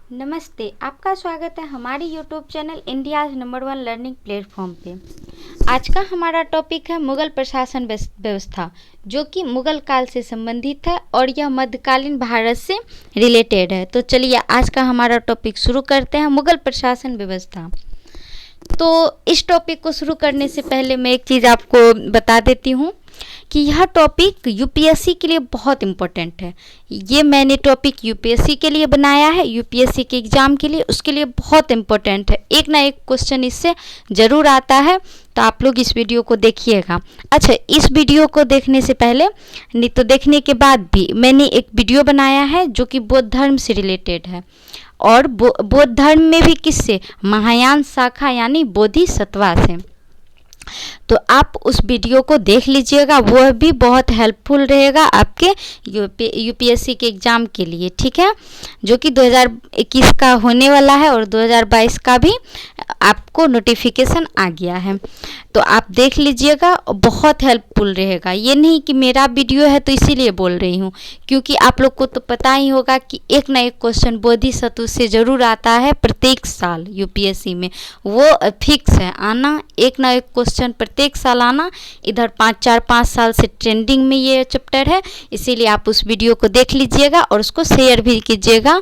नमस्ते, आपका स्वागत है हमारे YouTube channel India's number 1 learning platform पे। आज का हमारा टॉपिक है मुगल प्रशासन व्यवस्था, जो कि मुगल काल से संबंधित है और यह मध्यकालीन भारत से रिलेटेड है। तो चलिए आज का हमारा टॉपिक शुरू करते हैं, मुगल प्रशासन व्यवस्था। तो इस टॉपिक को शुरू करने से पहले मैं एक चीज़ आपको बता देती हूँ कि यह टॉपिक यूपीएससी के लिए बहुत इम्पोर्टेंट है। ये मैंने टॉपिक यूपीएससी के लिए बनाया है, यूपीएससी के एग्ज़ाम के लिए, उसके लिए बहुत इम्पोर्टेंट है। एक ना एक क्वेश्चन इससे ज़रूर आता है, तो आप लोग इस वीडियो को देखिएगा। अच्छा, इस वीडियो को देखने से पहले नहीं तो देखने के बाद भी मैंने एक वीडियो बनाया है जो कि बौद्ध धर्म से रिलेटेड है, और बौद्ध धर्म में भी किससे, महायान शाखा यानी बोधिसत्वा से। तो आप उस वीडियो को देख लीजिएगा, वह भी बहुत हेल्पफुल रहेगा आपके यूपीएससी के एग्ज़ाम के लिए, ठीक है, जो कि 2021 का होने वाला है और 2022 का भी आपको नोटिफिकेशन आ गया है। तो आप देख लीजिएगा, बहुत हेल्पफुल रहेगा। ये नहीं कि मेरा वीडियो है तो इसीलिए बोल रही हूँ, क्योंकि आप लोग को तो पता ही होगा कि एक ना एक क्वेश्चन बोधिसत्व से ज़रूर आता है प्रत्येक साल यूपीएससी में, वो फिक्स है आना, एक ना एक क्वेश्चन प्रत्येक साल आना। इधर 5 साल से ट्रेंडिंग में ये चैप्टर है, इसीलिए आप उस वीडियो को देख लीजिएगा और उसको शेयर भी कीजिएगा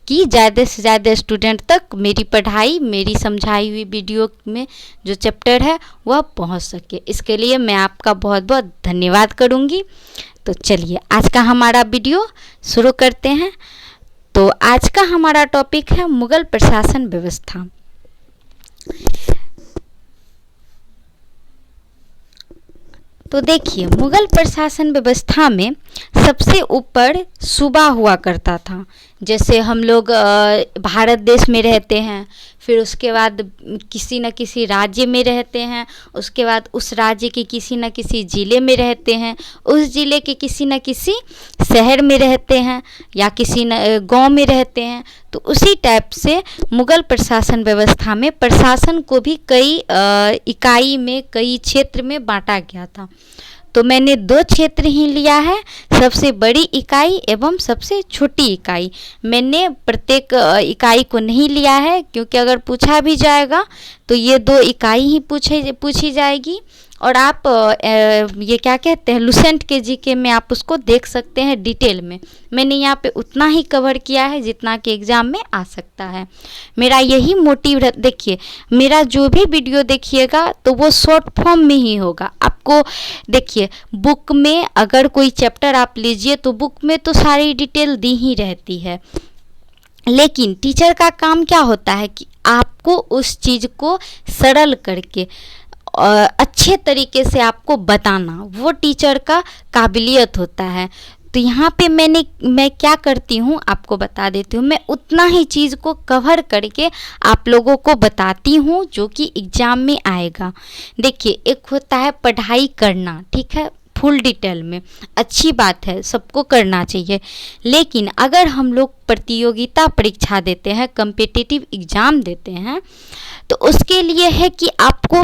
कि ज़्यादा से ज़्यादा स्टूडेंट तक मेरी पढ़ाई, मेरी समझाई हुई वीडियो में जो चैप्टर है वह पहुंच सके। इसके लिए मैं आपका बहुत बहुत धन्यवाद करूंगी। तो चलिए आज का हमारा वीडियो शुरू करते हैं। तो आज का हमारा टॉपिक है मुगल प्रशासन व्यवस्था। तो देखिए, मुगल प्रशासन व्यवस्था में सबसे ऊपर सूबा हुआ करता था। जैसे हम लोग भारत देश में रहते हैं, फिर उसके बाद किसी न किसी राज्य में रहते हैं, उसके बाद उस राज्य के किसी न किसी ज़िले में रहते हैं, उस ज़िले के किसी न किसी शहर में रहते हैं या किसी न गांव में रहते हैं। तो उसी टाइप से मुगल प्रशासन व्यवस्था में प्रशासन को भी कई इकाई में, कई क्षेत्र में बांटा गया था। तो मैंने 2 क्षेत्र ही लिया है, सबसे बड़ी इकाई एवं सबसे छोटी इकाई। मैंने प्रत्येक इकाई को नहीं लिया है, क्योंकि अगर पूछा भी जाएगा तो ये 2 इकाई ही पूछी जाएगी। और आप ये क्या कहते हैं, लुसेंट के जीके में आप उसको देख सकते हैं डिटेल में। मैंने यहाँ पे उतना ही कवर किया है जितना कि एग्ज़ाम में आ सकता है। मेरा यही मोटिव देखिए, मेरा जो भी वीडियो देखिएगा तो वो शॉर्ट फॉर्म में ही होगा। आपको देखिए, बुक में अगर कोई चैप्टर आप लीजिए तो बुक में तो सारी डिटेल दी ही रहती है, लेकिन टीचर का काम क्या होता है कि आपको उस चीज़ को सरल करके अच्छे तरीके से आपको बताना, वो टीचर का काबिलियत होता है। तो यहाँ पे मैं क्या करती हूँ आपको बता देती हूँ। मैं उतना ही चीज़ को कवर करके आप लोगों को बताती हूँ जो कि एग्ज़ाम में आएगा। देखिए, एक होता है पढ़ाई करना, ठीक है, फुल डिटेल में, अच्छी बात है, सबको करना चाहिए। लेकिन अगर हम लोग प्रतियोगिता परीक्षा देते हैं, कम्पिटिटिव एग्ज़ाम देते हैं, तो उसके लिए है कि आपको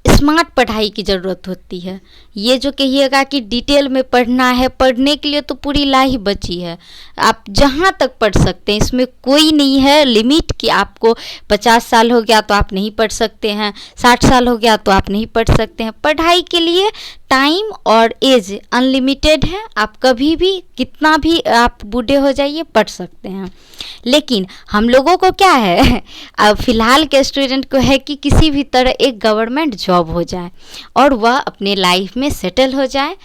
स्मार्ट पढ़ाई की ज़रूरत होती है। ये जो कहिएगा कि डिटेल में पढ़ना है, पढ़ने के लिए तो पूरी लाइफ बची है, आप जहाँ तक पढ़ सकते हैं, इसमें कोई नहीं है लिमिट कि आपको 50 साल हो गया तो आप नहीं पढ़ सकते हैं, 60 साल हो गया तो आप नहीं पढ़ सकते हैं। पढ़ाई के लिए टाइम और एज अनलिमिटेड है, आप कभी भी कितना भी आप बूढ़े हो जाइए पढ़ सकते हैं। लेकिन हम लोगों को क्या है, अब फ़िलहाल के स्टूडेंट को है कि किसी भी तरह एक गवर्नमेंट जॉब हो जाए और वह अपने लाइफ में सेटल हो जाए।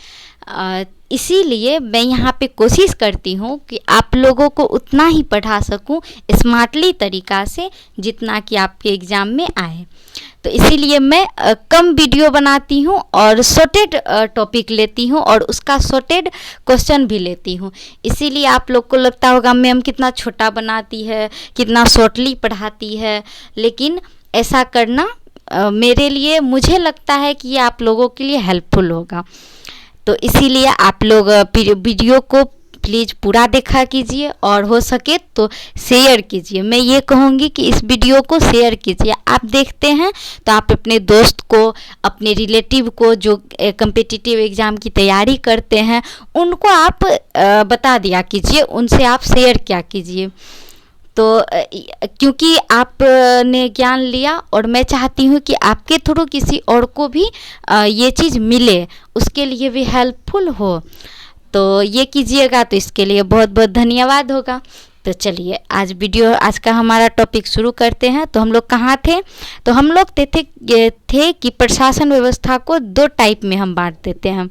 इसीलिए मैं यहाँ पे कोशिश करती हूँ कि आप लोगों को उतना ही पढ़ा सकूँ स्मार्टली तरीक़ा से जितना कि आपके एग्ज़ाम में आए। तो इसीलिए मैं कम वीडियो बनाती हूँ और शॉर्टेड टॉपिक लेती हूँ और उसका शॉर्टेड क्वेश्चन भी लेती हूँ। इसीलिए आप लोग को लगता होगा मैम कितना छोटा बनाती है, कितना शॉर्टली पढ़ाती है, लेकिन ऐसा करना मेरे लिए, मुझे लगता है कि ये आप लोगों के लिए हेल्पफुल होगा। तो इसीलिए आप लोग वीडियो को प्लीज़ पूरा देखा कीजिए और हो सके तो शेयर कीजिए। मैं ये कहूँगी कि इस वीडियो को शेयर कीजिए। आप देखते हैं तो आप अपने दोस्त को, अपने रिलेटिव को जो कम्पिटिटिव एग्ज़ाम की तैयारी करते हैं, उनको आप बता दिया कीजिए, उनसे आप शेयर किया कीजिए। तो क्योंकि आपने ज्ञान लिया और मैं चाहती हूँ कि आपके थ्रू किसी और को भी ये चीज़ मिले, उसके लिए भी हेल्पफुल हो, तो ये कीजिएगा, तो इसके लिए बहुत बहुत धन्यवाद होगा। तो चलिए आज का हमारा टॉपिक शुरू करते हैं। तो हम लोग कहाँ थे? तो हम लोग थे कि प्रशासन व्यवस्था को 2 टाइप में हम बांट देते हैं।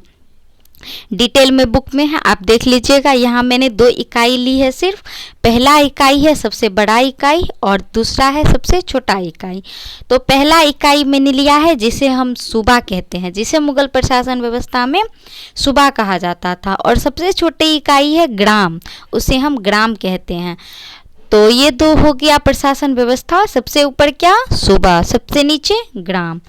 डिटेल में बुक में है, आप देख लीजिएगा। यहाँ मैंने 2 इकाई ली है सिर्फ। पहला इकाई है सबसे बड़ा इकाई और दूसरा है सबसे छोटा इकाई। तो पहला इकाई मैंने लिया है जिसे हम सूबा कहते हैं, जिसे मुगल प्रशासन व्यवस्था में सूबा कहा जाता था। और सबसे छोटी इकाई है ग्राम, उसे हम ग्राम कहते हैं। तो ये 2 हो गया प्रशासन व्यवस्था। सबसे ऊपर क्या? सूबा, सबसे नीचे ग्राम।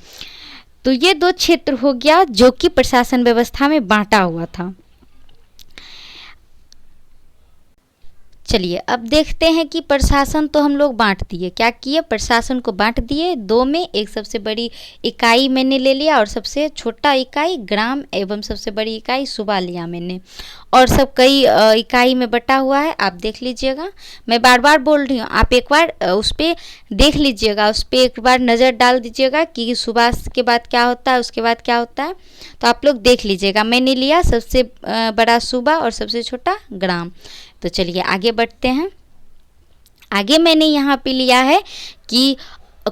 तो ये 2 क्षेत्र हो गया जो कि प्रशासन व्यवस्था में बांटा हुआ था। चलिए अब देखते हैं कि प्रशासन तो हम लोग बांट दिए। क्या किए? प्रशासन को बांट दिए 2 में। एक सबसे बड़ी इकाई मैंने ले लिया और सबसे छोटा इकाई ग्राम एवं सबसे बड़ी इकाई सूबा लिया मैंने। और सब कई इकाई में बटा हुआ है, आप देख लीजिएगा। मैं बार बार बोल रही हूँ, आप एक बार उस पर देख लीजिएगा, उस पर एक बार नज़र डाल दीजिएगा कि सूबा के बाद क्या होता है, उसके बाद क्या होता है। तो आप लोग देख लीजिएगा। मैंने लिया सबसे बड़ा सूबा और सबसे छोटा ग्राम। तो चलिए आगे बढ़ते हैं। आगे मैंने यहाँ पे लिया है कि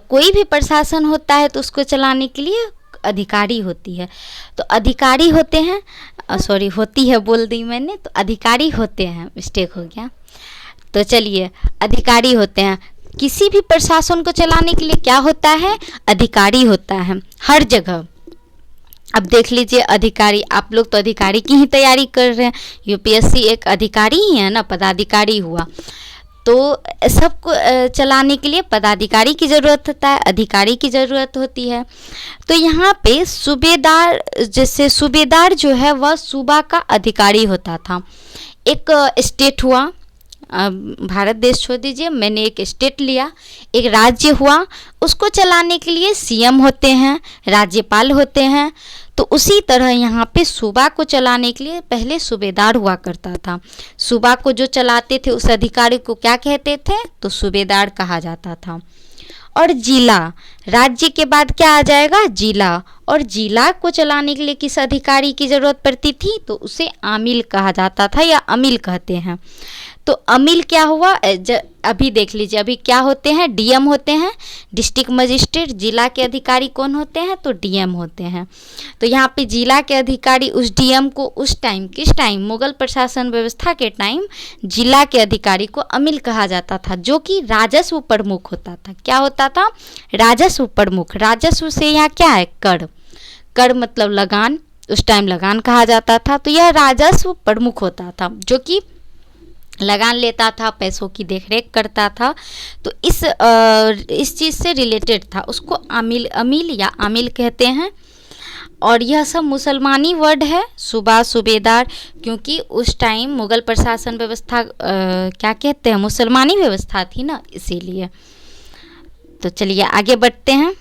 कोई भी प्रशासन होता है तो उसको चलाने के लिए अधिकारी होती है। तो अधिकारी होते हैं, सॉरी होती है बोल दी मैंने, तो अधिकारी होते हैं, मिस्टेक हो गया। तो चलिए अधिकारी होते हैं। किसी भी प्रशासन को चलाने के लिए क्या होता है? अधिकारी होता है हर जगह। अब देख लीजिए अधिकारी, आप लोग तो अधिकारी की ही तैयारी कर रहे हैं। यूपीएससी एक अधिकारी ही है ना, पदाधिकारी हुआ। तो सबको चलाने के लिए पदाधिकारी की ज़रूरत होता है, अधिकारी की ज़रूरत होती है। तो यहाँ पे सूबेदार, जैसे सूबेदार जो है वह सूबा का अधिकारी होता था। एक स्टेट हुआ, भारत देश छोड़ दीजिए, मैंने एक स्टेट लिया, एक राज्य हुआ, उसको चलाने के लिए सीएम होते हैं, राज्यपाल होते हैं। तो उसी तरह यहाँ पे सूबा को चलाने के लिए पहले सूबेदार हुआ करता था। सूबा को जो चलाते थे उस अधिकारी को क्या कहते थे? तो सूबेदार कहा जाता था। और जिला, राज्य के बाद क्या आ जाएगा? जिला। और जिला को चलाने के लिए किस अधिकारी की ज़रूरत पड़ती थी? तो उसे आमिल कहा जाता था या अमील कहते हैं। तो अमील क्या हुआ? अभी देख लीजिए, अभी क्या होते हैं? डीएम होते हैं, डिस्ट्रिक्ट मजिस्ट्रेट। जिला के अधिकारी कौन होते हैं? तो डीएम होते हैं। तो यहाँ पे जिला के अधिकारी उस डीएम को उस टाइम, किस टाइम? मुगल प्रशासन व्यवस्था के टाइम जिला के अधिकारी को अमील कहा जाता था, जो कि राजस्व प्रमुख होता था। क्या होता था? राजस्व प्रमुख। राजस्व से यहाँ क्या है? कर। कर मतलब लगान, उस टाइम लगान कहा जाता था। तो यह राजस्व प्रमुख होता था जो कि लगान लेता था, पैसों की देखरेख करता था। तो इस चीज़ से रिलेटेड था, उसको अमील या आमिल कहते हैं। और यह सब मुसलमानी वर्ड है, सूबा, सूबेदार, क्योंकि उस टाइम मुगल प्रशासन व्यवस्था क्या कहते हैं? मुसलमानी व्यवस्था थी ना, इसीलिए। तो चलिए आगे बढ़ते हैं।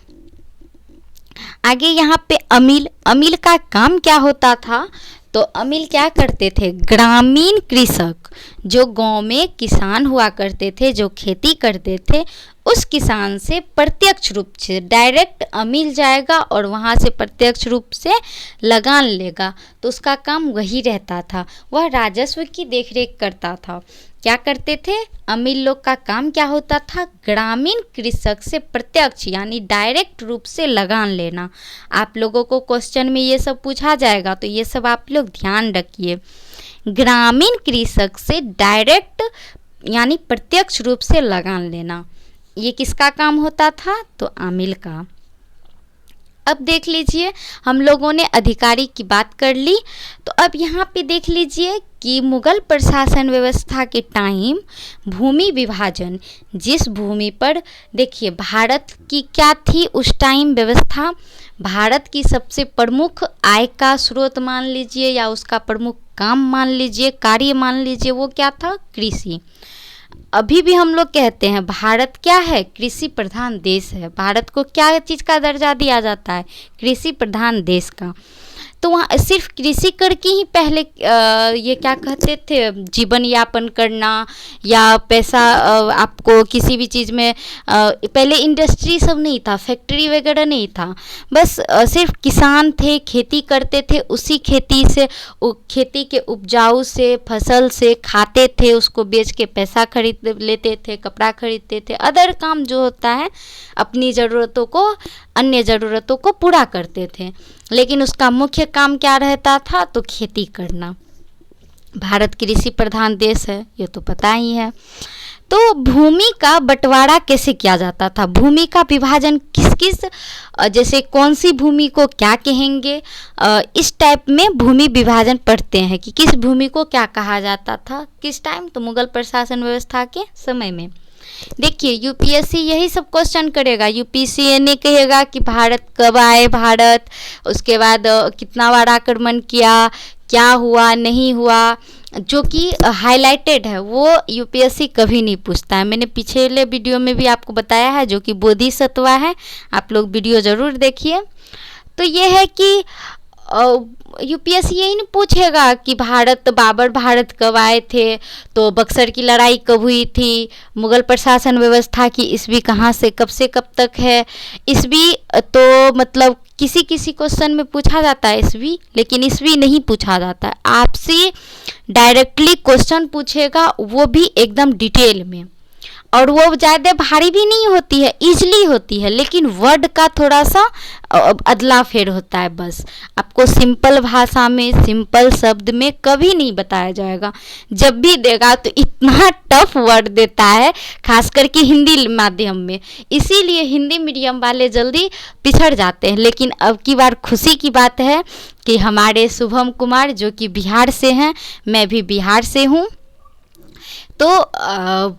आगे यहाँ पे अमील का काम क्या होता था? तो अमील क्या करते थे? ग्रामीण कृषक, जो गांव में किसान हुआ करते थे, जो खेती करते थे, उस किसान से प्रत्यक्ष रूप से डायरेक्ट अमील जाएगा और वहाँ से प्रत्यक्ष रूप से लगान लेगा। तो उसका काम वही रहता था, वह राजस्व की देखरेख करता था। क्या करते थे? अमील लोग का काम क्या होता था? ग्रामीण कृषक से प्रत्यक्ष यानी डायरेक्ट रूप से लगान लेना। आप लोगों को क्वेश्चन में ये सब पूछा जाएगा, तो ये सब आप लोग ध्यान रखिए। ग्रामीण कृषक से डायरेक्ट यानी प्रत्यक्ष रूप से लगान लेना, ये किसका काम होता था? तो आमिल का। अब देख लीजिए, हम लोगों ने अधिकारी की बात कर ली। तो अब यहाँ पे देख लीजिए कि मुगल प्रशासन व्यवस्था के टाइम भूमि विभाजन, जिस भूमि पर, देखिए भारत की क्या थी उस टाइम व्यवस्था? भारत की सबसे प्रमुख आय का स्रोत मान लीजिए या उसका प्रमुख काम मान लीजिए, कार्य मान लीजिए, वो क्या था? कृषि। अभी भी हम लोग कहते हैं भारत क्या है? कृषि प्रधान देश है। भारत को क्या चीज़ का दर्जा दिया जाता है? कृषि प्रधान देश का। तो वहाँ सिर्फ कृषि करके ही पहले ये क्या कहते थे, जीवन यापन करना या पैसा आपको किसी भी चीज़ में पहले इंडस्ट्री सब नहीं था, फैक्ट्री वगैरह नहीं था, बस सिर्फ किसान थे, खेती करते थे, उसी खेती से खेती के उपजाऊ से फसल से खाते थे, उसको बेच के पैसा खरीद लेते थे, कपड़ा खरीदते थे, अदर काम जो होता है अपनी ज़रूरतों को, अन्य ज़रूरतों को पूरा करते थे। लेकिन उसका मुख्य काम क्या रहता था, तो खेती करना। भारत कृषि प्रधान देश है, ये तो पता ही है। तो भूमि का बंटवारा कैसे किया जाता था, भूमि का विभाजन किस किस, जैसे कौन सी भूमि को क्या कहेंगे, इस टाइप में भूमि विभाजन पढ़ते हैं कि किस भूमि को क्या कहा जाता था किस टाइम, तो मुगल प्रशासन व्यवस्था के समय में। देखिए यूपीएससी यही सब क्वेश्चन करेगा। यूपीएससी ये नहीं कहेगा कि भारत कब आए, भारत उसके बाद कितना बार आक्रमण किया, क्या हुआ नहीं हुआ, जो कि हाईलाइटेड है वो यूपीएससी कभी नहीं पूछता है। मैंने पिछले वीडियो में भी आपको बताया है, जो कि बोधिसत्व है, आप लोग वीडियो ज़रूर देखिए। तो ये है कि यूपीएससी यही नहीं पूछेगा कि बाबर भारत कब आए थे, तो बक्सर की लड़ाई कब हुई थी, मुगल प्रशासन व्यवस्था की ईस्वी कहाँ से कब तक है। ईस्वी तो मतलब किसी किसी क्वेश्चन में पूछा जाता है ईस्वी, लेकिन ईस्वी नहीं पूछा जाता है। आपसे डायरेक्टली क्वेश्चन पूछेगा, वो भी एकदम डिटेल में, और वो ज़्यादा भारी भी नहीं होती है, ईजली होती है, लेकिन वर्ड का थोड़ा सा अदला फेर होता है। बस आपको सिंपल भाषा में, सिंपल शब्द में कभी नहीं बताया जाएगा। जब भी देगा तो इतना टफ वर्ड देता है, खास करके हिंदी माध्यम में, इसीलिए हिंदी मीडियम वाले जल्दी पिछड़ जाते हैं। लेकिन अब की बार खुशी की बात है कि हमारे शुभम कुमार जो कि बिहार से हैं, मैं भी बिहार से हूँ, तो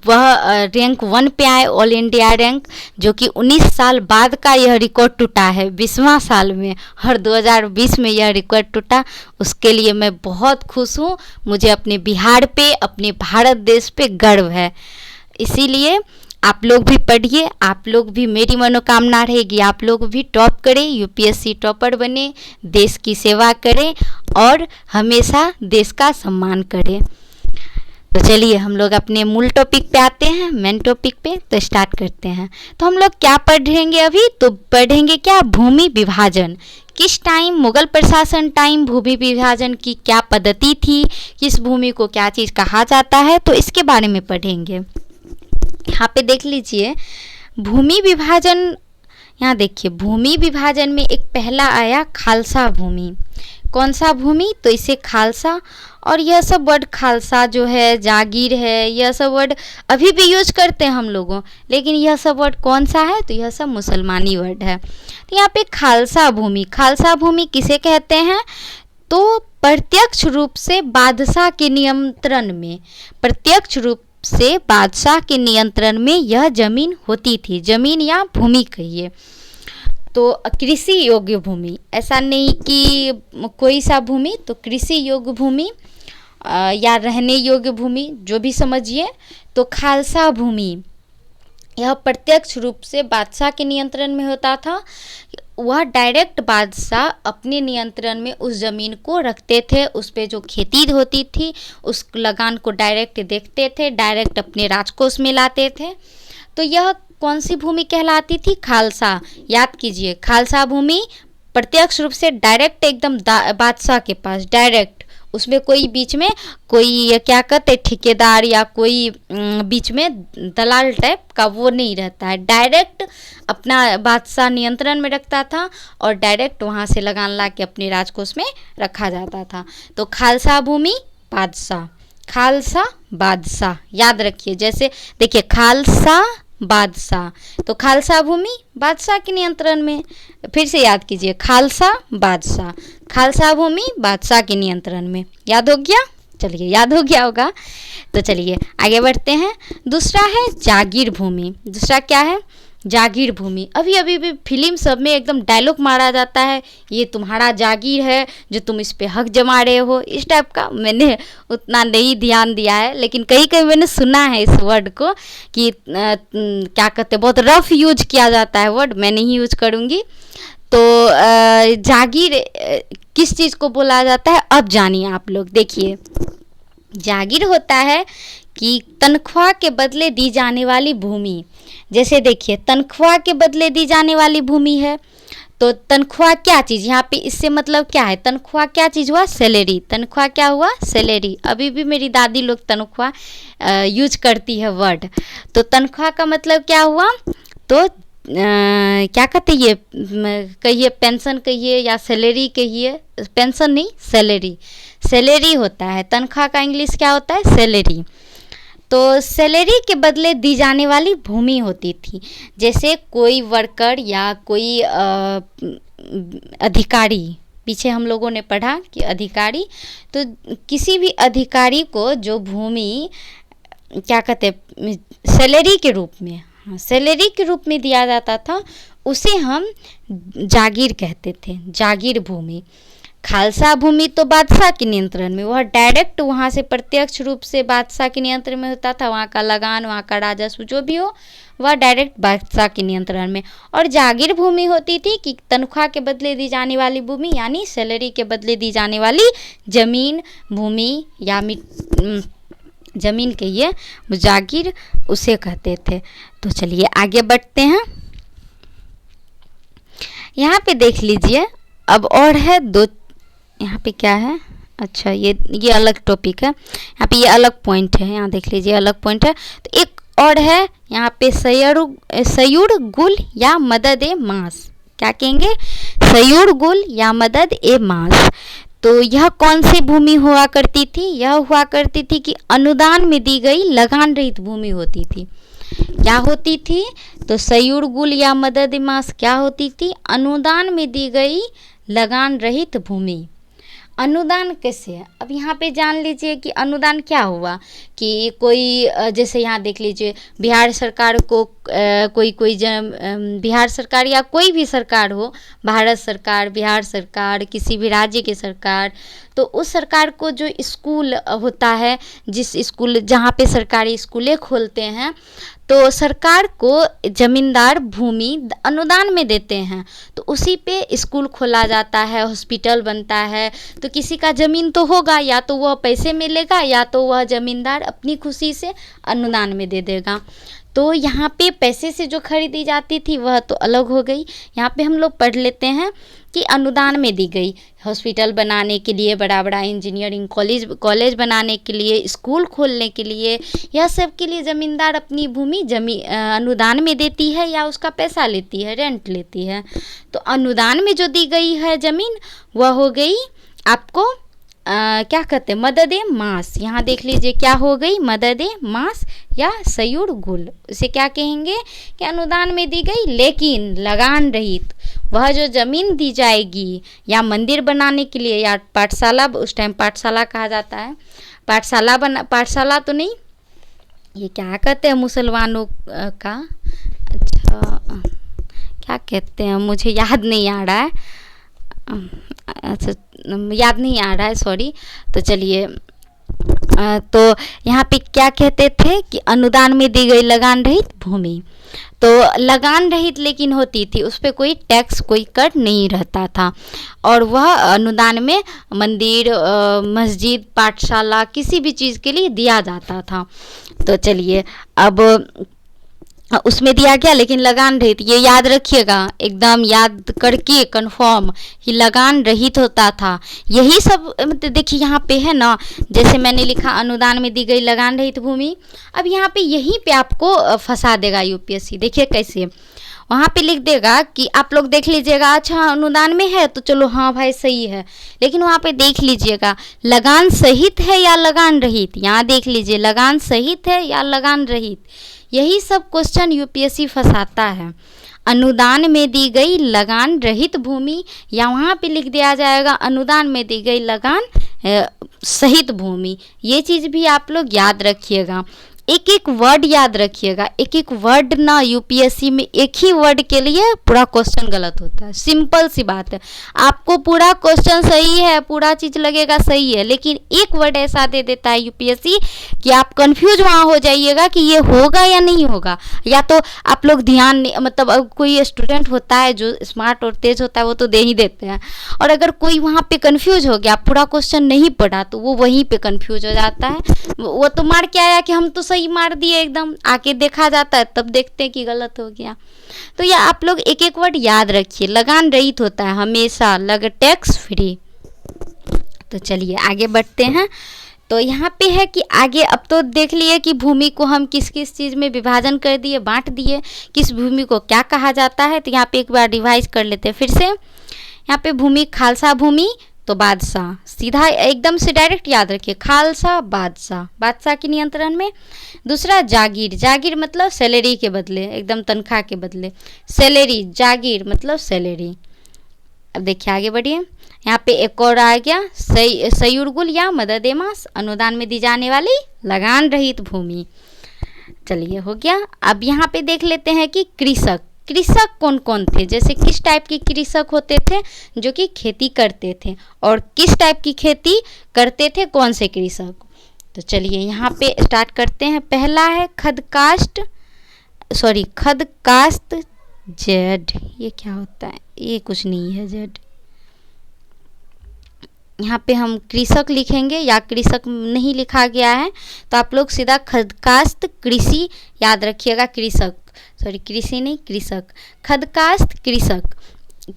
वह रैंक 1 पे आए, ऑल इंडिया रैंक, जो कि 19 साल बाद का यह रिकॉर्ड टूटा है, 20वां साल में, हर 2020 में यह रिकॉर्ड टूटा। उसके लिए मैं बहुत खुश हूँ, मुझे अपने बिहार पे, अपने भारत देश पे गर्व है। इसीलिए आप लोग भी पढ़िए, आप लोग भी, मेरी मनोकामना रहेगी आप लोग भी टॉप करें, यूपीएससी टॉपर बने, देश की सेवा करें और हमेशा देश का सम्मान करें। तो चलिए हम लोग अपने मूल टॉपिक पे आते हैं, मेन टॉपिक पे, तो स्टार्ट करते हैं। तो हम लोग क्या पढ़ेंगे अभी, तो पढ़ेंगे क्या, भूमि विभाजन। किस टाइम, मुगल प्रशासन टाइम भूमि विभाजन की क्या पद्धति थी, किस भूमि को क्या चीज़ कहा जाता है, तो इसके बारे में पढ़ेंगे। यहाँ पे देख लीजिए भूमि विभाजन, यहाँ देखिए भूमि विभाजन में एक पहला आया खालसा भूमि। कौन सा भूमि, तो इसे खालसा, और यह सब वर्ड खालसा जो है, जागीर है, यह सब वर्ड अभी भी यूज करते हैं हम लोगों, लेकिन यह सब वर्ड कौन सा है, तो यह सब मुसलमानी वर्ड है। तो यहाँ पे खालसा भूमि किसे कहते हैं, तो प्रत्यक्ष रूप से बादशाह के नियंत्रण में, प्रत्यक्ष रूप से बादशाह के नियंत्रण में यह जमीन होती थी, जमीन या भूमि कहिए। तो कृषि योग्य भूमि, ऐसा नहीं कि कोई सा भूमि, तो कृषि योग्य भूमि या रहने योग्य भूमि, जो भी समझिए। तो खालसा भूमि यह प्रत्यक्ष रूप से बादशाह के नियंत्रण में होता था, वह डायरेक्ट बादशाह अपने नियंत्रण में उस ज़मीन को रखते थे, उस पे जो खेती होती थी उस लगान को डायरेक्ट देखते थे, डायरेक्ट अपने राजकोष में लाते थे। तो यह कौन सी भूमि कहलाती थी, खालसा। याद कीजिए, खालसा भूमि प्रत्यक्ष रूप से डायरेक्ट एकदम बादशाह के पास, डायरेक्ट, उसमें कोई बीच में कोई ये क्या कहते ठेकेदार या कोई बीच में दलाल टाइप का वो नहीं रहता है, डायरेक्ट अपना बादशाह नियंत्रण में रखता था और डायरेक्ट वहाँ से लगान ला के अपने राजकोष में रखा जाता था। तो खालसा भूमि बादशाह, खालसा बादशाह, याद रखिए। जैसे देखिए खालसा बादशाह, तो खालसा भूमि बादशाह के नियंत्रण में, फिर से याद कीजिए, खालसा बादशाह, खालसा भूमि बादशाह के नियंत्रण में। याद हो गया, चलिए याद हो गया होगा। तो चलिए आगे बढ़ते हैं। दूसरा है जागीर भूमि। दूसरा क्या है, जागीर भूमि। अभी भी फिल्म सब में एकदम डायलॉग मारा जाता है, ये तुम्हारा जागीर है जो तुम इस पे हक जमा रहे हो, इस टाइप का। मैंने उतना नहीं ध्यान दिया है, लेकिन कहीं कहीं मैंने सुना है इस वर्ड को कि क्या कहते हैं, बहुत रफ यूज किया जाता है वर्ड, मैं नहीं यूज करूँगी। तो जागीर किस चीज़ को बोला जाता है, अब जानिए आप लोग। देखिए, जागीर होता है कि तनख्वाह के बदले दी जाने वाली भूमि। जैसे देखिए, तनख्वाह के बदले दी जाने वाली भूमि है, तो तनख्वाह क्या चीज़, यहाँ पे इससे मतलब क्या है, तनख्वाह क्या चीज़ हुआ, सैलरी। तनख्वाह क्या हुआ, सैलरी। अभी भी मेरी दादी लोग तनख्वाह यूज करती है वर्ड। तो तनख्वाह का मतलब क्या हुआ, तो क्या कहते ये, कहिए पेंशन कहिए या सैलरी कहिए, पेंशन नहीं, सैलरी। सैलरी होता है, तनख्वाह का इंग्लिश क्या होता है, सैलरी। तो सैलरी के बदले दी जाने वाली भूमि होती थी। जैसे कोई वर्कर या कोई अधिकारी, पीछे हम लोगों ने पढ़ा कि अधिकारी, तो किसी भी अधिकारी को जो भूमि क्या कहते सैलरी के रूप में, सैलरी के रूप में दिया जाता था, उसे हम जागीर कहते थे, जागीर भूमि। खालसा भूमि तो बादशाह के नियंत्रण में, वह डायरेक्ट वहाँ से प्रत्यक्ष रूप से बादशाह के नियंत्रण में होता था। वहाँ का लगान, वहाँ का राजस्व जो भी हो, वह डायरेक्ट बादशाह के नियंत्रण में। और जागीर भूमि होती थी कि तनख्वाह के बदले दी जाने वाली भूमि, यानी सैलरी के बदले दी जाने वाली जमीन, भूमि या जमीन कहिए, जागीर उसे कहते थे। तो चलिए आगे बढ़ते हैं। यहाँ पे देख लीजिए, अब और है दो, यहाँ पे क्या है, अच्छा ये अलग टॉपिक है, यहाँ पे ये अलग पॉइंट है, यहाँ देख लीजिए अलग पॉइंट है। तो एक और है यहाँ पे सयुड़ गुल या मदद ए मास, क्या कहेंगे, सयुड़ गुल या मदद ए मास। तो यह कौन सी भूमि हुआ करती थी, यह हुआ करती थी कि अनुदान में दी गई लगान रहित भूमि होती थी। क्या होती थी, तो सयुड़ गुल या मदद ए मास क्या होती थी, अनुदान में दी गई लगान रहित भूमि। अनुदान कैसे है, अब यहाँ पे जान लीजिए कि अनुदान क्या हुआ, कि कोई जैसे यहाँ देख लीजिए, बिहार सरकार को बिहार सरकार या कोई भी सरकार हो, भारत सरकार, बिहार सरकार, किसी भी राज्य की सरकार, तो उस सरकार को जो स्कूल होता है, जिस स्कूल जहाँ पे सरकारी स्कूलें खोलते हैं, तो सरकार को ज़मींदार भूमि अनुदान में देते हैं, तो उसी पे स्कूल खोला जाता है, हॉस्पिटल बनता है। तो किसी का ज़मीन तो होगा, या तो वह पैसे में लेगा, या तो वह ज़मींदार अपनी खुशी से अनुदान में दे देगा। तो यहाँ पे पैसे से जो खरीदी जाती थी वह तो अलग हो गई। यहाँ पे हम लोग पढ़ लेते हैं कि अनुदान में दी गई, हॉस्पिटल बनाने के लिए, बड़ा बड़ा इंजीनियरिंग कॉलेज बनाने के लिए, स्कूल खोलने के लिए, यह सब के लिए ज़मींदार अपनी भूमि अनुदान में देती है या उसका पैसा लेती है, रेंट लेती है। तो अनुदान में जो दी गई है ज़मीन, वह हो गई आपको क्या कहते हैं, मदद ए मास। यहाँ देख लीजिए क्या हो गई, मदद ए मास या सयुड़ गुल। इसे क्या कहेंगे कि अनुदान में दी गई लेकिन लगान रहित। वह जो ज़मीन दी जाएगी या मंदिर बनाने के लिए या पाठशाला, उस टाइम पाठशाला कहा जाता है, पाठशाला तो नहीं, ये क्या कहते हैं मुसलमानों का, अच्छा क्या कहते हैं, मुझे याद नहीं आ रहा है, अच्छा याद नहीं आ रहा है, सॉरी। तो चलिए, तो यहाँ पे क्या कहते थे कि अनुदान में दी गई लगान रहित भूमि। तो लगान रहित लेकिन होती थी, उस पर कोई टैक्स, कोई कर नहीं रहता था, और वह अनुदान में मंदिर, मस्जिद, पाठशाला, किसी भी चीज़ के लिए दिया जाता था। तो चलिए, अब उसमें दिया गया लेकिन लगान रहित, ये याद रखिएगा, एकदम याद करके कंफर्म कि लगान रहित होता था। यही सब देखिए यहाँ पे है ना, जैसे मैंने लिखा अनुदान में दी गई लगान रहित भूमि, अब यहाँ पे यहीं पे आपको फंसा देगा यूपीएससी। देखिए कैसे, वहाँ पे लिख देगा कि आप लोग देख लीजिएगा, अच्छा अनुदान में है तो चलो हाँ भाई सही है, लेकिन वहाँ पे देख लीजिएगा लगान सहित है या लगान रहित। यहाँ देख लीजिए लगान सहित है या लगान रहित, यही सब क्वेश्चन यूपीएससी फंसाता है। अनुदान में दी गई लगान रहित भूमि, या वहाँ पे लिख दिया जाएगा अनुदान में दी गई लगान सहित भूमि। ये चीज़ भी आप लोग याद रखिएगा। एक एक वर्ड याद रखिएगा, एक एक वर्ड ना यूपीएससी में एक ही वर्ड के लिए पूरा क्वेश्चन गलत होता है। सिंपल सी बात है, आपको पूरा क्वेश्चन सही है, पूरा चीज़ लगेगा सही है, लेकिन एक वर्ड ऐसा दे देता है यूपीएससी कि आप कंफ्यूज वहाँ हो जाइएगा कि ये होगा या नहीं होगा। या तो आप लोग ध्यान नहीं, मतलब अब कोई स्टूडेंट होता है जो स्मार्ट और तेज होता है वो तो दे ही देते हैं, और अगर कोई वहाँ पे कंफ्यूज हो गया, पूरा क्वेश्चन नहीं पढ़ा, तो वो वहीं पे कंफ्यूज हो जाता है। वो तो मार के आया कि हम तो सही मार दिए, एकदम आके देखा जाता है तब देखते हैं कि गलत हो गया। तो ये आप लोग एक एक वर्ड याद रखिए, लगान रहित होता है हमेशा, लग टैक्स फ्री। तो चलिए आगे बढ़ते हैं। तो यहाँ पे है कि आगे अब तो देख लिए कि भूमि को हम किस किस चीज़ में विभाजन कर दिए, बांट दिए, किस भूमि को क्या कहा जाता है। तो यहाँ पे एक बार रिवाइज कर लेते हैं फिर से। यहाँ पे भूमि खालसा भूमि तो बादशाह, सीधा एकदम से डायरेक्ट याद रखिए, खालसा बादशाह, बादशाह के नियंत्रण में। दूसरा जागीर, जागीर मतलब सैलरी के बदले, एकदम तनख्वाह के बदले, सैलरी, जागीर मतलब सैलरी। अब देखिए आगे बढ़िए, यहाँ पे एक और आ गया सयुरगुल या मदद मास, अनुदान में दी जाने वाली लगान रहित भूमि। चलिए हो गया। अब यहाँ पे देख लेते हैं कि कृषक, कृषक कौन कौन थे, जैसे किस टाइप के कृषक होते थे जो कि खेती करते थे, और किस टाइप की खेती करते थे कौन से कृषक। तो चलिए यहाँ पे स्टार्ट करते हैं। पहला है खदकास्ट जेड, ये क्या होता है, ये कुछ नहीं है जेड। यहाँ पे हम कृषक लिखेंगे या कृषक नहीं लिखा गया है, तो आप लोग सीधा खदकास्त कृषि याद रखिएगा, कृषक, सॉरी कृषि नहीं कृषक, खदकास्त कृषक।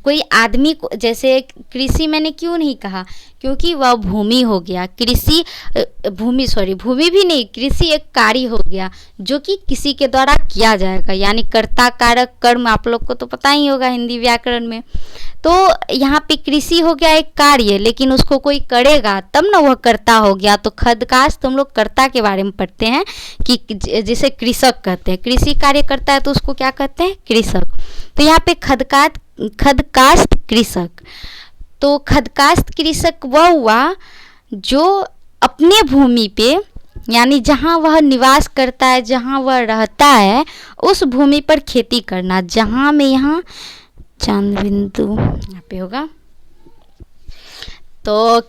कोई आदमी को, जैसे कृषि मैंने क्यों नहीं कहा, क्योंकि वह भूमि हो गया, कृषि भूमि भी नहीं, कृषि एक कार्य हो गया जो कि किसी के द्वारा किया जाएगा, यानी कर्ता कारक कर्म, आप लोग को तो पता ही होगा हिंदी व्याकरण में। तो यहाँ पे कृषि हो गया एक कार्य, लेकिन उसको कोई करेगा तब ना वह कर्ता हो गया। तो खदकास्ट हम लोग कर्ता के बारे में पढ़ते हैं कि जिसे कृषक कहते हैं, कृषि कार्य करता है तो उसको क्या कहते हैं, कृषक। तो यहाँ पे खदकास्ट कृषक, तो खदकास्ट कृषक वह हुआ जो अपने भूमि पे, यानी जहाँ वह निवास करता है, जहाँ वह रहता है, उस भूमि पर खेती करना। जहाँ में यहाँ चांद बिंदु यहाँ पे होगा, तो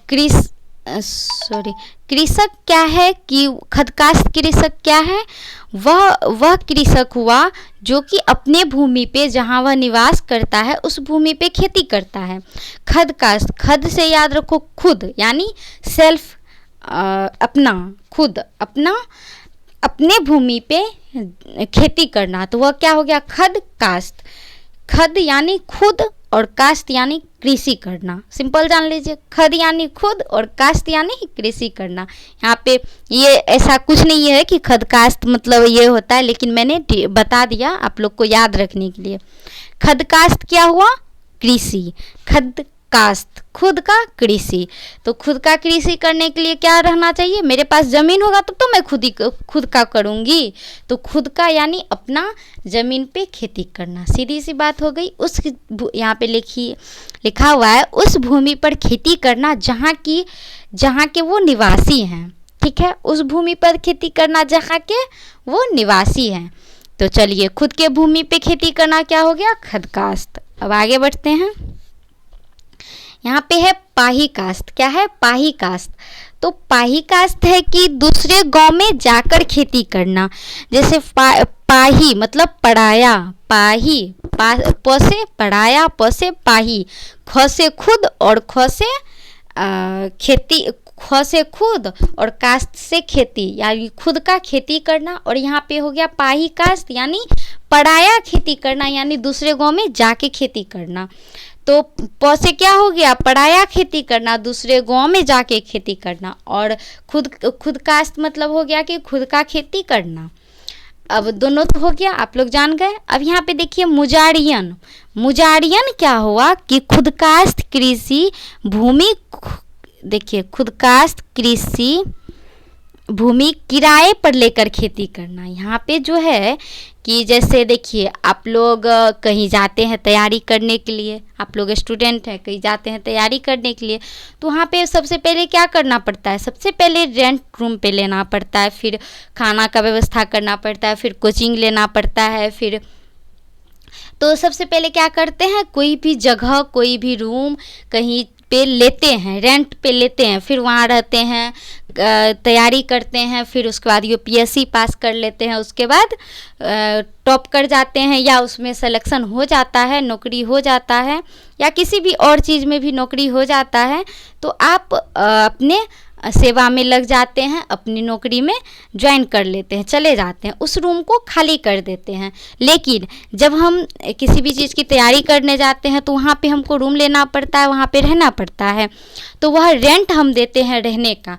कृषक क्या है कि खदकास्ट कृषक क्या है, वह कृषक हुआ जो कि अपने भूमि पे जहाँ वह निवास करता है उस भूमि पे खेती करता है। खदकास्ट, खद से याद रखो खुद, यानी सेल्फ, अपना, खुद अपना, अपने भूमि पे खेती करना, तो वह क्या हो गया, खदकास्ट। खद यानी खुद और कास्ट यानी कृषि करना, सिंपल जान लीजिए, खद यानी खुद और कास्ट यानी कृषि करना। यहाँ पे ये ऐसा कुछ नहीं है कि खद कास्ट मतलब ये होता है, लेकिन मैंने बता दिया आप लोग को याद रखने के लिए। खद कास्ट क्या हुआ, कृषि, खद कास्ट खुद का कृषि। तो खुद का कृषि करने के लिए क्या रहना चाहिए, मेरे पास ज़मीन होगा तो मैं खुद का करूँगी, तो खुद का यानी अपना ज़मीन पे खेती करना, सीधी सी बात हो गई। उस यहाँ पे लिखा हुआ है उस भूमि पर खेती करना जहाँ के वो निवासी हैं, ठीक है, उस भूमि पर खेती करना जहाँ के वो निवासी हैं। तो चलिए खुद के भूमि पे खेती करना क्या हो गया, खदकास्ट। अब आगे बढ़ते हैं। यहाँ पे है पाही कास्ट, क्या है, पाही कास्ट। तो पाही कास्ट है कि दूसरे गांव में जाकर खेती करना, जैसे पाही मतलब पढ़ाया, पाही, प से पढ़ाया, प से पाही, ख से खुद और ख से खेती, ख से खुद और कास्ट से खेती, यानी खुद का खेती करना। और यहाँ पे हो गया पाही कास्ट यानी पढ़ाया खेती करना, यानी दूसरे गांव में जाके खेती करना। तो प से क्या हो गया, पढ़ाया खेती करना, दूसरे गांव में जाके खेती करना। और खुद कास्ट मतलब हो गया कि खुद का खेती करना। अब दोनों तो हो गया, आप लोग जान गए। अब यहाँ पे देखिए मुजारियन, मुजारियन क्या हुआ कि खुद कास्ट कृषि भूमि, देखिए खुद कास्ट कृषि भूमि किराए पर लेकर खेती करना। यहाँ पे जो है कि जैसे देखिए आप लोग कहीं जाते हैं तैयारी करने के लिए, आप लोग स्टूडेंट हैं कहीं जाते हैं तैयारी करने के लिए, तो वहाँ पे सबसे पहले क्या करना पड़ता है, सबसे पहले रेंट रूम पे लेना पड़ता है, फिर खाना का व्यवस्था करना पड़ता है, फिर कोचिंग लेना पड़ता है, फिर तो सबसे पहले क्या करते हैं, कोई भी जगह कोई भी रूम कहीं पे लेते हैं, रेंट पे लेते हैं, फिर वहाँ रहते हैं, तैयारी करते हैं, फिर उसके बाद यूपीएससी पास कर लेते हैं, उसके बाद टॉप कर जाते हैं या उसमें सिलेक्शन हो जाता है, नौकरी हो जाता है या किसी भी और चीज़ में भी नौकरी हो जाता है, तो आप अपने सेवा में लग जाते हैं, अपनी नौकरी में ज्वाइन कर लेते हैं, चले जाते हैं, उस रूम को खाली कर देते हैं। लेकिन जब हम किसी भी चीज़ की तैयारी करने जाते हैं तो वहाँ पे हमको रूम लेना पड़ता है, वहाँ पे रहना पड़ता है, तो वह रेंट हम देते हैं रहने का।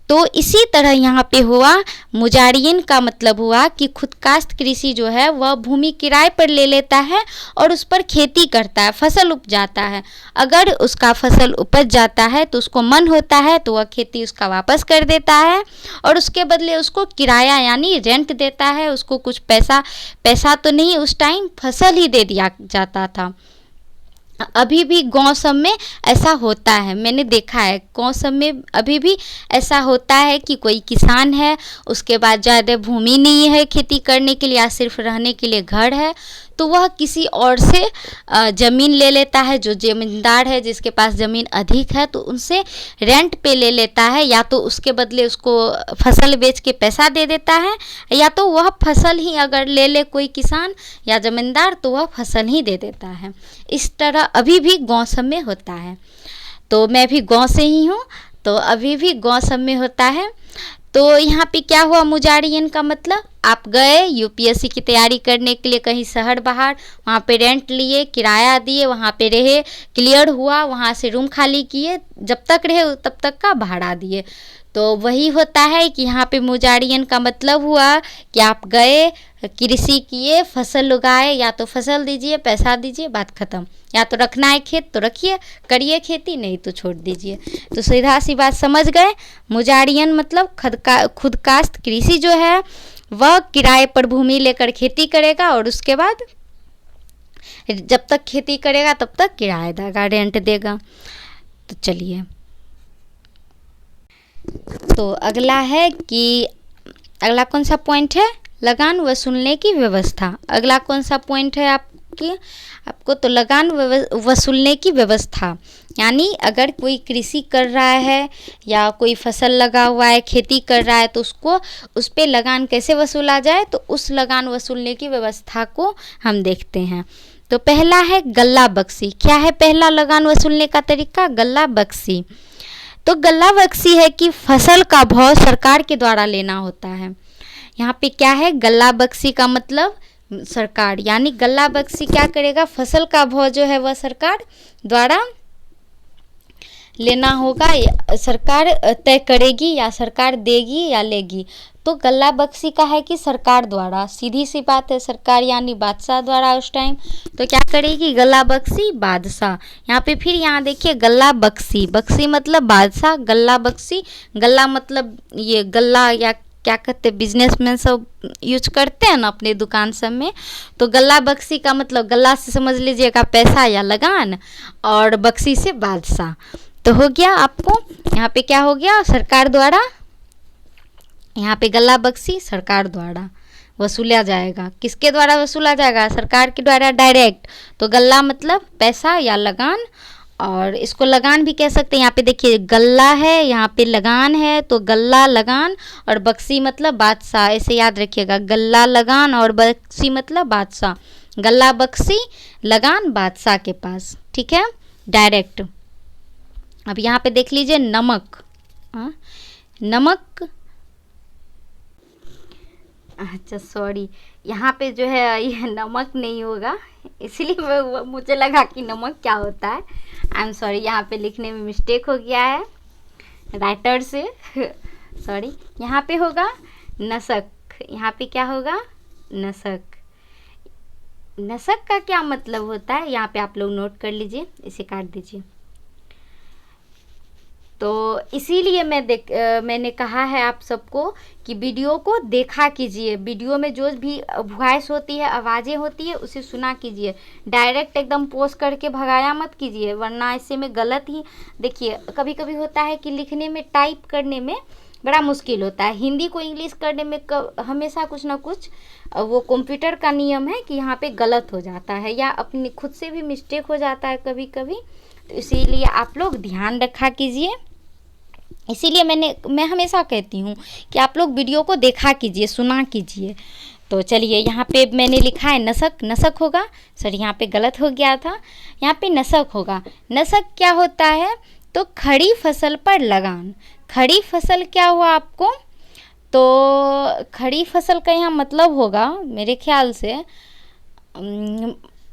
तो इसी तरह यहाँ पे हुआ, मुजारियन का मतलब हुआ कि खुदकास्ट कृषि जो है वह भूमि किराए पर ले लेता है और उस पर खेती करता है, फसल उपजाता है। अगर उसका फसल उपज जाता है तो उसको मन होता है तो वह खेती उसका वापस कर देता है और उसके बदले उसको किराया यानी रेंट देता है। उसको कुछ पैसा तो नहीं, उस टाइम फसल ही दे दिया जाता था। अभी भी गांव सब में ऐसा होता है, मैंने देखा है गांव सब में अभी भी ऐसा होता है कि कोई किसान है, उसके बाद ज़्यादा भूमि नहीं है खेती करने के लिए या सिर्फ रहने के लिए घर है, तो वह किसी और से ज़मीन ले लेता है, जो ज़मींदार है जिसके पास ज़मीन अधिक है तो उनसे रेंट पे ले लेता है, या तो उसके बदले उसको फसल बेच के पैसा दे देता है, या तो वह फसल ही अगर ले ले कोई किसान या ज़मींदार तो वह फसल ही दे देता है। इस तरह अभी भी गांव सब में होता है। तो मैं भी गांव से ही हूँ, तो अभी भी गांव सब में होता है। तो यहाँ पे क्या हुआ, मुजारियन का मतलब आप गए यूपीएससी की तैयारी करने के लिए कहीं शहर बाहर, वहाँ पे रेंट लिए, किराया दिए, वहाँ पे रहे, क्लियर हुआ, वहाँ से रूम खाली किए, जब तक रहे तब तक का भाड़ा दिए। तो वही होता है कि यहाँ पे मुजारियन का मतलब हुआ कि आप गए, कृषि किए, फसल उगाए, या तो फसल दीजिए, पैसा दीजिए, बात ख़त्म। या तो रखना है खेत तो रखिए, करिए खेती, नहीं तो छोड़ दीजिए। तो सीधा सी बात समझ गए, मुजारियन मतलब खुदकास्ट कृषि जो है वह किराए पर भूमि लेकर खेती करेगा और उसके बाद जब तक खेती करेगा तब तक किराया देगा, रेंट देगा। तो चलिए, तो अगला है कि अगला कौन सा पॉइंट है, लगान वसूलने की व्यवस्था। अगला कौन सा पॉइंट है आपको तो लगान वसूलने की व्यवस्था, यानी अगर कोई कृषि कर रहा है या कोई फसल लगा हुआ है, खेती कर रहा है, तो उसको उस पे लगान कैसे वसूला जाए, तो उस लगान वसूलने की व्यवस्था को हम देखते हैं। तो पहला है गल्ला बख्शी। क्या है पहला लगान वसूलने का तरीका, गल्ला बख्शी। तो गल्ला बख्शी है कि फसल का भाव सरकार के द्वारा लेना होता है। यहाँ पे क्या है, गल्ला बख्शी का मतलब सरकार, यानी गल्ला बख्शी क्या करेगा, फसल का भाव जो है वह सरकार द्वारा लेना होगा, सरकार तय करेगी या सरकार देगी या लेगी। तो गल्ला बख्शी का है कि सरकार द्वारा, सीधी सी बात है, सरकार यानी बादशाह द्वारा उस टाइम। तो क्या करेगी, गल्ला बख्शी बादशाह। यहाँ पे फिर यहाँ देखिए गल्ला बख्शी, बख्शी मतलब बादशाह, गल्ला बख्शी, गल्ला मतलब ये गल्ला या क्या कहते हैं, बिजनेसमैन सब यूज करते हैं ना अपने दुकान सब में। तो गल्ला बख्शी का मतलब गल्ला से समझ लीजिएगा पैसा या लगान, और बख्शी से बादशाह। तो हो गया आपको, यहाँ पे क्या हो गया, सरकार द्वारा, यहाँ पे गल्ला बख्शी सरकार द्वारा वसूला जाएगा। किसके द्वारा वसूला जाएगा, सरकार के द्वारा डायरेक्ट। तो गल्ला मतलब पैसा या लगान, और इसको लगान भी कह सकते हैं। यहाँ पे देखिए गल्ला है, यहाँ पे लगान है, तो गल्ला लगान, और बख्शी मतलब बादशाह, ऐसे याद रखिएगा, गल्ला लगान और बख्शी मतलब बादशाह। गल्ला बख्शी लगान बादशाह के पास, ठीक है, डायरेक्ट। अब यहाँ पे देख लीजिए नमक, नमक, अच्छा सॉरी, यहाँ पे जो है ये नमक नहीं होगा, इसलिए मुझे लगा कि नमक क्या होता है। आई एम सॉरी, यहाँ पे लिखने में मिस्टेक हो गया है राइटर से सॉरी। यहाँ पे होगा नसक, यहाँ पे क्या होगा, नसक। नसक का क्या मतलब होता है, यहाँ पे आप लोग नोट कर लीजिए, इसे काट दीजिए। तो इसीलिए मैंने कहा है आप सबको कि वीडियो को देखा कीजिए। वीडियो में जो भी वॉइस होती है, आवाज़ें होती है, उसे सुना कीजिए। डायरेक्ट एकदम पोस्ट करके भगाया मत कीजिए, वरना ऐसे में गलत ही। देखिए कभी कभी होता है कि लिखने में, टाइप करने में बड़ा मुश्किल होता है। हिंदी को इंग्लिश करने में हमेशा कुछ ना कुछ वो कंप्यूटर का नियम है कि यहाँ पे गलत हो जाता है, या अपनी खुद से भी मिस्टेक हो जाता है कभी कभी। तो इसीलिए आप लोग ध्यान रखा कीजिए। इसीलिए मैं हमेशा कहती हूँ कि आप लोग वीडियो को देखा कीजिए, सुना कीजिए। तो चलिए, यहाँ पे मैंने लिखा है नसक, नसक होगा, सॉरी यहाँ पे गलत हो गया था, यहाँ पे नसक होगा। नसक क्या होता है? तो खड़ी फसल पर लगान। खड़ी फसल क्या हुआ आपको? तो खड़ी फसल का यहाँ मतलब होगा मेरे ख्याल से,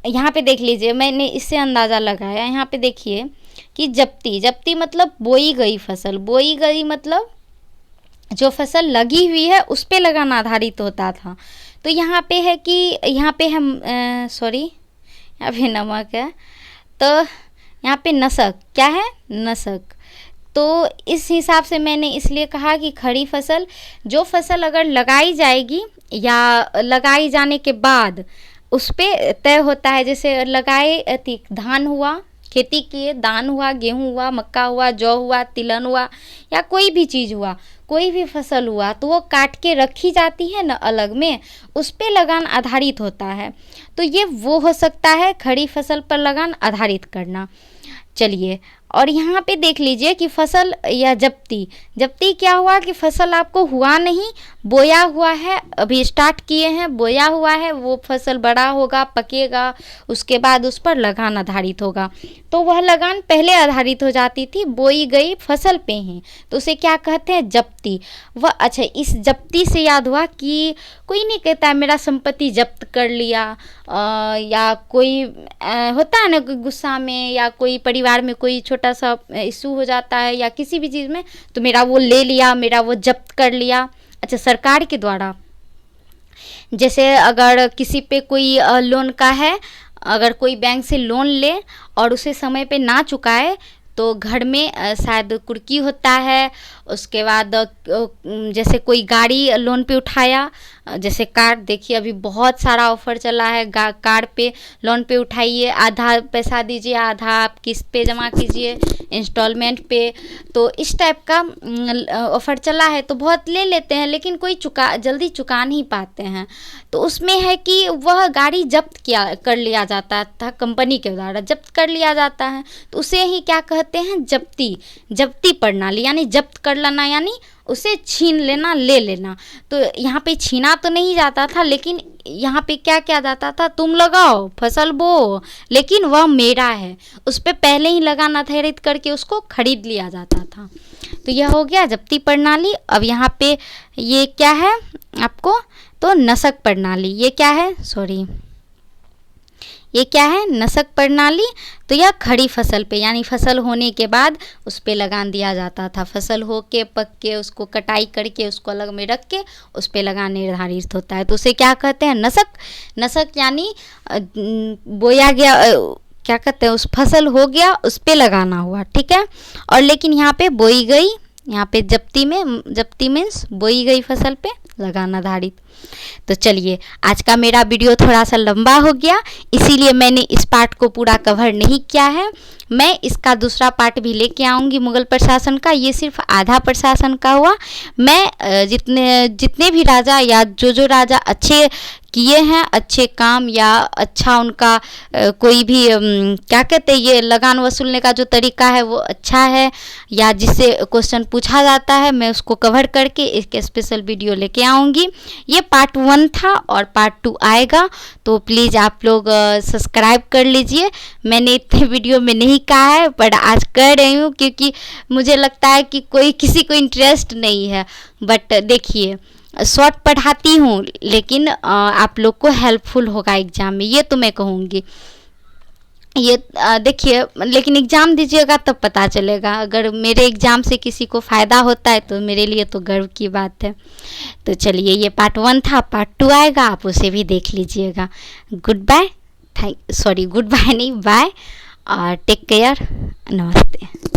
यहाँ पे देख लीजिए, मैंने इससे अंदाज़ा लगाया। यहाँ पे देखिए कि जप्ती, जप्ती मतलब बोई गई फसल। बोई गई मतलब जो फसल लगी हुई है उस पे लगान आधारित होता था। तो यहाँ पे है कि यहाँ पे हम सॉरी यहाँ पे नमक है, तो यहाँ पे नसक क्या है? नसक। तो इस हिसाब से मैंने इसलिए कहा कि खड़ी फसल, जो फसल अगर लगाई जाएगी या लगाई जाने के बाद उस पे तय होता है। जैसे लगाए धान हुआ, खेती किए, धान हुआ, गेहूँ हुआ, मक्का हुआ, जौ हुआ, तिलहन हुआ, या कोई भी चीज़ हुआ, कोई भी फसल हुआ, तो वो काट के रखी जाती है ना अलग में, उस पे लगान आधारित होता है। तो ये वो हो सकता है खड़ी फसल पर लगान आधारित करना। चलिए, और यहाँ पे देख लीजिए कि फसल या जप्ती, जप्ती क्या हुआ कि फसल आपको हुआ नहीं, बोया हुआ है, अभी स्टार्ट किए हैं, बोया हुआ है, वो फसल बड़ा होगा, पकेगा, उसके बाद उस पर लगान आधारित होगा। तो वह लगान पहले आधारित हो जाती थी बोई गई फसल पे ही, तो उसे क्या कहते हैं? जप्ती। वह अच्छा, इस जप्ती से याद हुआ कि कोई नहीं कहता है मेरा संपत्ति जब्त कर लिया, या कोई होता है ना गुस्सा में, या कोई परिवार में कोई छोटा सा इशू हो जाता है या किसी भी चीज़ में, तो मेरा वो ले लिया, मेरा वो जब्त कर लिया। अच्छा, सरकार के द्वारा, जैसे अगर किसी पे कोई लोन का है, अगर कोई बैंक से लोन ले और उसे समय पे ना चुकाए, तो घर में शायद कुर्की होता है। उसके बाद जैसे कोई गाड़ी लोन पे उठाया, जैसे कार, देखिए अभी बहुत सारा ऑफ़र चला है, कार पे लोन पे उठाइए, आधा पैसा दीजिए, आधा आप किस्त पे जमा कीजिए, इंस्टॉलमेंट पे। तो इस टाइप का ऑफ़र चला है, तो बहुत ले लेते हैं, लेकिन कोई जल्दी चुका नहीं पाते हैं। तो उसमें है कि वह गाड़ी जब्त कर लिया जाता था, कंपनी के द्वारा जब्त कर लिया जाता है। तो उसे ही क्या कहते हैं? जप्ती। जप्ती प्रणाली, यानी जब्त कर लेना, यानी उसे छीन लेना, ले लेना। तो यहाँ पे छीना तो नहीं जाता था, लेकिन यहाँ पे क्या किया जाता था? तुम लगाओ, फसल बो, लेकिन वह मेरा है, उस पे पहले ही लगान आधारित करके उसको खरीद लिया जाता था। तो यह हो गया जप्ती प्रणाली। अब यहाँ पे ये क्या है आपको? तो नसक प्रणाली। ये क्या है? सॉरी, ये क्या है? नसक प्रणाली। तो यह खड़ी फसल पे, यानी फसल होने के बाद उस पे लगान दिया जाता था। फसल हो के पक के उसको कटाई करके उसको अलग में रख के उस पे लगान निर्धारित होता है। तो उसे क्या कहते हैं? नसक। नसक यानी बोया गया, क्या कहते हैं, उस फसल हो गया, उस पे लगाना हुआ, ठीक है। और लेकिन यहाँ पे बोई गई, यहाँ पे जप्ती मीन्स बोई गई फसल पे लगान आधारित। तो चलिए, आज का मेरा वीडियो थोड़ा सा लंबा हो गया, इसीलिए मैंने इस पार्ट को पूरा कवर नहीं किया है। मैं इसका दूसरा पार्ट भी लेके आऊँगी मुगल प्रशासन का। ये सिर्फ आधा प्रशासन का हुआ। मैं जितने भी राजा या जो राजा अच्छे किए हैं, अच्छे काम, या अच्छा उनका कोई भी क्या कहते हैं, ये लगान वसूलने का जो तरीका है वो अच्छा है, या जिससे क्वेश्चन पूछा जाता है, मैं उसको कवर करके एक स्पेशल वीडियो लेके आऊँगी। ये पार्ट 1 था और पार्ट 2 आएगा, तो प्लीज़ आप लोग सब्सक्राइब कर लीजिए। मैंने इतने वीडियो में नहीं कहा है, पर आज कर रही हूँ क्योंकि मुझे लगता है कि किसी को इंटरेस्ट नहीं है। बट देखिए, शॉर्ट पढ़ाती हूँ, लेकिन आप लोग को हेल्पफुल होगा एग्ज़ाम में, ये तो मैं कहूँगी। ये देखिए, लेकिन एग्ज़ाम दीजिएगा तब पता चलेगा। अगर मेरे एग्ज़ाम से किसी को फ़ायदा होता है तो मेरे लिए तो गर्व की बात है। तो चलिए, ये पार्ट 1 था, पार्ट 2 आएगा, आप उसे भी देख लीजिएगा। गुड बाय, गुड बाय नहीं, बाय, और टेक केयर, नमस्ते।